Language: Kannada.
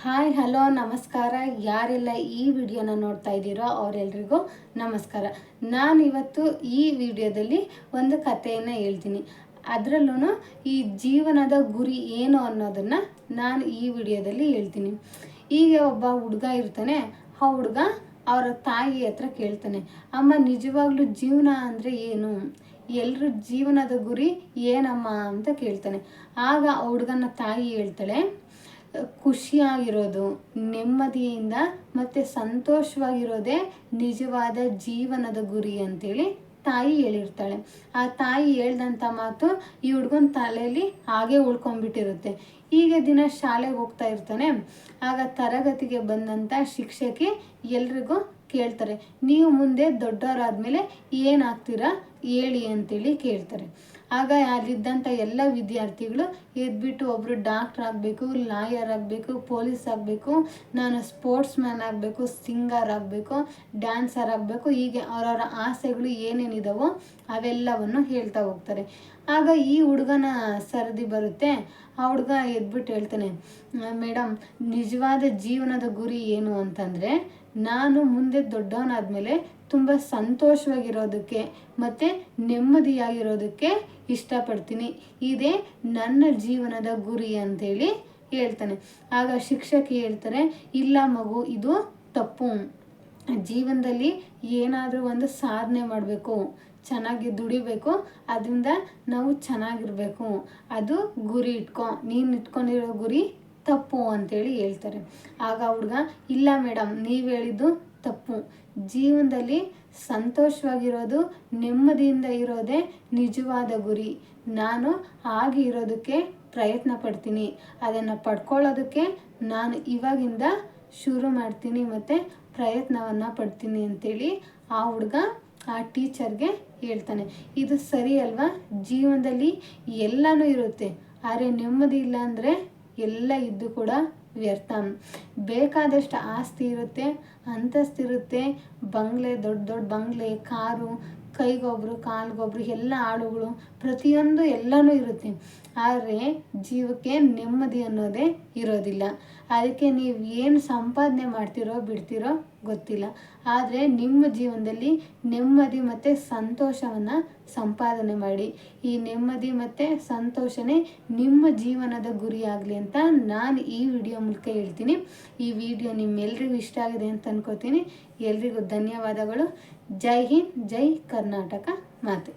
ಹಾಯ್ ಹಲೋ ನಮಸ್ಕಾರ. ಯಾರೆಲ್ಲ ಈ ವಿಡಿಯೋನ ನೋಡ್ತಾ ಇದ್ದೀರೋ ಅವರೆಲ್ಲರಿಗೂ ನಮಸ್ಕಾರ. ನಾನಿವತ್ತು ಈ ವಿಡಿಯೋದಲ್ಲಿ ಒಂದು ಕಥೆಯನ್ನು ಹೇಳ್ತೀನಿ. ಅದರಲ್ಲೂ ಈ ಜೀವನದ ಗುರಿ ಏನು ಅನ್ನೋದನ್ನು ನಾನು ಈ ವಿಡಿಯೋದಲ್ಲಿ ಹೇಳ್ತೀನಿ. ಈಗ ಒಬ್ಬ ಹುಡುಗ ಇರ್ತಾನೆ. ಆ ಹುಡುಗ ಅವರ ತಾಯಿ ಹತ್ರ ಕೇಳ್ತಾನೆ, ಅಮ್ಮ ನಿಜವಾಗ್ಲೂ ಜೀವನ ಅಂದರೆ ಏನು, ಎಲ್ಲರ ಜೀವನದ ಗುರಿ ಏನಮ್ಮ ಅಂತ ಕೇಳ್ತಾನೆ. ಆಗ ಆ ಹುಡುಗನ ತಾಯಿ ಹೇಳ್ತಾಳೆ, ಖುಷಿಯಾಗಿರೋದು, ನೆಮ್ಮದಿಯಿಂದ ಮತ್ತು ಸಂತೋಷವಾಗಿರೋದೇ ನಿಜವಾದ ಜೀವನದ ಗುರಿ ಅಂತೇಳಿ ತಾಯಿ ಹೇಳಿರ್ತಾಳೆ. ಆ ತಾಯಿ ಹೇಳ್ದಂಥ ಮಾತು ಈ ಹುಡುಗನ ತಲೆಯಲ್ಲಿ ಹಾಗೆ ಉಳ್ಕೊಂಡ್ಬಿಟ್ಟಿರುತ್ತೆ. ಈಗ ದಿನ ಶಾಲೆಗೆ ಹೋಗ್ತಾ ಇರ್ತಾನೆ. ಆಗ ತರಗತಿಗೆ ಬಂದಂಥ ಶಿಕ್ಷಕಿ ಎಲ್ರಿಗೂ ಕೇಳ್ತಾರೆ, ನೀವು ಮುಂದೆ ದೊಡ್ಡವರಾದ್ಮೇಲೆ ಏನಾಗ್ತೀರಾ ಹೇಳಿ ಅಂತೇಳಿ ಕೇಳ್ತಾರೆ. ಆಗ ಅಲ್ಲಿದ್ದಂಥ ಎಲ್ಲ ವಿದ್ಯಾರ್ಥಿಗಳು ಎದ್ಬಿಟ್ಟು ಒಬ್ಬರು ಡಾಕ್ಟ್ರ್ ಆಗಬೇಕು, ಲಾಯರ್ ಆಗಬೇಕು, ಪೊಲೀಸ್ ಆಗಬೇಕು, ನಾನು ಸ್ಪೋರ್ಟ್ಸ್ ಮ್ಯಾನ್ ಆಗಬೇಕು, ಸಿಂಗರ್ ಆಗಬೇಕು, ಡ್ಯಾನ್ಸರ್ ಆಗಬೇಕು, ಹೀಗೆ ಅವರವರ ಆಸೆಗಳು ಏನೇನಿದಾವೋ ಅವೆಲ್ಲವನ್ನು ಹೇಳ್ತಾ ಹೋಗ್ತಾರೆ. ಆಗ ಈ ಹುಡುಗನ ಸರದಿ ಬರುತ್ತೆ. ಆ ಹುಡುಗ ಎದ್ಬಿಟ್ಟು ಹೇಳ್ತಾನೆ, ಮೇಡಮ್ ನಿಜವಾದ ಜೀವನದ ಗುರಿ ಏನು ಅಂತಂದರೆ ನಾನು ಮುಂದೆ ದೊಡ್ಡವನಾದ್ಮೇಲೆ ತುಂಬ ಸಂತೋಷವಾಗಿರೋದಕ್ಕೆ ಮತ್ತು ನೆಮ್ಮದಿಯಾಗಿರೋದಕ್ಕೆ ಇಷ್ಟಪಡ್ತೀನಿ. ಇದೇ ನನ್ನ ಜೀವನದ ಗುರಿ ಅಂತೇಳಿ ಹೇಳ್ತಾನೆ. ಆಗ ಶಿಕ್ಷಕಿ ಹೇಳ್ತಾರೆ, ಇಲ್ಲ ಮಗು, ಇದು ತಪ್ಪು. ಜೀವನದಲ್ಲಿ ಏನಾದರೂ ಒಂದು ಸಾಧನೆ ಮಾಡಬೇಕು, ಚೆನ್ನಾಗಿ ದುಡಿಬೇಕು, ಅದರಿಂದ ನಾವು ಚೆನ್ನಾಗಿರಬೇಕು, ಅದು ಗುರಿ ಇಟ್ಕೊ, ನೀನು ಇಟ್ಕೊಂಡಿರೋ ಗುರಿ ತಪ್ಪು ಅಂತೇಳಿ ಹೇಳ್ತಾರೆ. ಆಗ ಹುಡುಗ, ಇಲ್ಲ ಮೇಡಮ್, ನೀವು ಹೇಳಿದ್ದು ತಪ್ಪು. ಜೀವನದಲ್ಲಿ ಸಂತೋಷವಾಗಿರೋದು, ನೆಮ್ಮದಿಯಿಂದ ಇರೋದೇ ನಿಜವಾದ ಗುರಿ. ನಾನು ಹಾಗೆ ಇರೋದಕ್ಕೆ ಪ್ರಯತ್ನ ಪಡ್ತೀನಿ, ಅದನ್ನು ಪಡ್ಕೊಳ್ಳೋದಕ್ಕೆ ನಾನು ಇವಾಗಿಂದ ಶುರು ಮಾಡ್ತೀನಿ ಮತ್ತು ಪ್ರಯತ್ನವನ್ನು ಪಡ್ತೀನಿ ಅಂತೇಳಿ ಆ ಹುಡುಗ ಆ ಟೀಚರ್ಗೆ ಹೇಳ್ತಾನೆ. ಇದು ಸರಿ ಅಲ್ವಾ? ಜೀವನದಲ್ಲಿ ಎಲ್ಲನೂ ಇರುತ್ತೆ, ಆದರೆ ನೆಮ್ಮದಿ ಇಲ್ಲ ಅಂದರೆ ಎಲ್ಲ ಇದ್ದು ಕೂಡ ವ್ಯರ್ಥ. ಬೇಕಾದಷ್ಟು ಆಸ್ತಿ ಇರುತ್ತೆ, ಅಂತಸ್ತಿರುತ್ತೆ, ಬಂಗ್ಲೆ, ದೊಡ್ಡ ದೊಡ್ಡ ಬಂಗ್ಲೆ, ಕಾರು, ಕೈಗೊಬ್ಬರು ಕಾಲ್ಗೊಬ್ಬರು ಎಲ್ಲ ಆಳುಗಳು, ಪ್ರತಿಯೊಂದು ಎಲ್ಲನೂ ಇರುತ್ತೆ. ಆದರೆ ಜೀವಕ್ಕೆ ನೆಮ್ಮದಿ ಅನ್ನೋದೇ ಇರೋದಿಲ್ಲ. ಅದಕ್ಕೆ ನೀವು ಏನು ಸಂಪಾದನೆ ಮಾಡ್ತಿರೋ ಬಿಡ್ತಿರೋ ಗೊತ್ತಿಲ್ಲ, ಆದರೆ ನಿಮ್ಮ ಜೀವನದಲ್ಲಿ ನೆಮ್ಮದಿ ಮತ್ತು ಸಂತೋಷವನ್ನು ಸಂಪಾದನೆ ಮಾಡಿ. ಈ ನೆಮ್ಮದಿ ಮತ್ತು ಸಂತೋಷನೇ ನಿಮ್ಮ ಜೀವನದ ಗುರಿಯಾಗಲಿ ಅಂತ ನಾನು ಈ ವಿಡಿಯೋ ಮೂಲಕ ಹೇಳ್ತೀನಿ. ಈ ವಿಡಿಯೋ ನಿಮ್ಮೆಲ್ರಿಗೂ ಇಷ್ಟ ಆಗಿದೆ ಅಂತ ಅನ್ಕೋತೀನಿ. ಎಲ್ರಿಗೂ ಧನ್ಯವಾದಗಳು. ಜೈ ಹಿಂದ್, ಜೈ ಕರ್ನಾಟಕ ಮಾತೆ.